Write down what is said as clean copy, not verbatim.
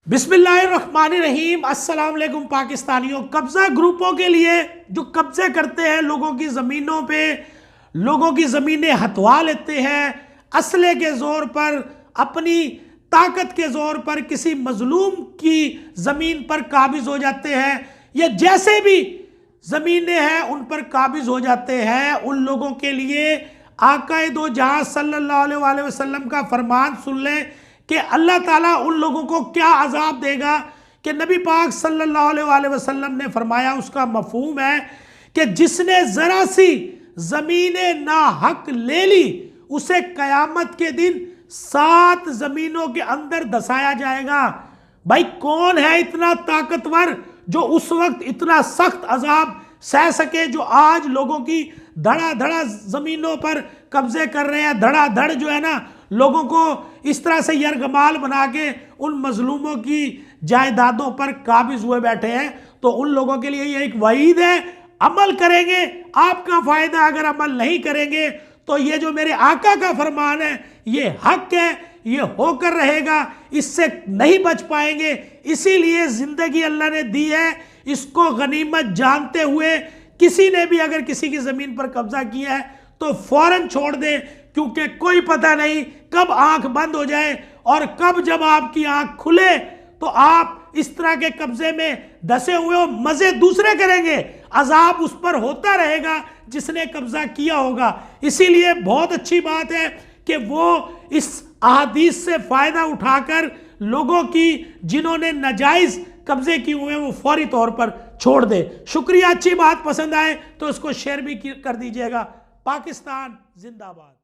बिस्मिल्लाहिर्रहमानिर्रहीम। अस्सलाम वालेकुम पाकिस्तानियों। कब्जा ग्रुपों के लिए जो कब्जे करते हैं लोगों की ज़मीनों पे, लोगों की ज़मीनें हथवा लेते हैं, असले के ज़ोर पर, अपनी ताकत के ज़ोर पर किसी मजलूम की ज़मीन पर काबिज हो जाते हैं, या जैसे भी ज़मीनें हैं उन पर काबिज हो जाते हैं, उन लोगों के लिए आकाए दो जहां सल्लल्लाहु अलैहि वसल्लम का फरमान सुन लें कि अल्लाह ताला उन लोगों को क्या अजाब देगा। कि नबी पाक सल्लल्लाहु अलैहि वसल्लम ने फरमाया, उसका मफहूम है कि जिसने ज़रा सी ज़मीनें ना हक ले ली उसे क़यामत के दिन 7 ज़मीनों के अंदर धसाया जाएगा। भाई कौन है इतना ताकतवर जो उस वक्त इतना सख्त अजाब सह सके, जो आज लोगों की धड़ाधड़ा ज़मीनों पर कब्जे कर रहे हैं, धड़ाधड़ जो है ना लोगों को इस तरह से यरगमाल बना के उन मजलूमों की जायदादों पर काबिज हुए बैठे हैं। तो उन लोगों के लिए ये एक वईद है, अमल करेंगे आपका फ़ायदा, अगर अमल नहीं करेंगे तो ये जो मेरे आका का फरमान है ये हक है, ये होकर रहेगा, इससे नहीं बच पाएंगे। इसीलिए ज़िंदगी अल्लाह ने दी है, इसको गनीमत जानते हुए किसी ने भी अगर किसी की ज़मीन पर कब्जा किया है तो फौरन छोड़ दे, क्योंकि कोई पता नहीं कब आंख बंद हो जाए और कब जब आपकी आंख खुले तो आप इस तरह के कब्जे में धसे हुए हो, मजे दूसरे करेंगे, अजाब उस पर होता रहेगा जिसने कब्जा किया होगा। इसीलिए बहुत अच्छी बात है कि वो इस अहादीस से फायदा उठाकर लोगों की जिन्होंने नाजायज कब्जे किए हुए वो फौरी तौर पर छोड़ दे। शुक्रिया। अच्छी बात पसंद आए तो इसको शेयर भी कर दीजिएगा। पाकिस्तान जिंदाबाद।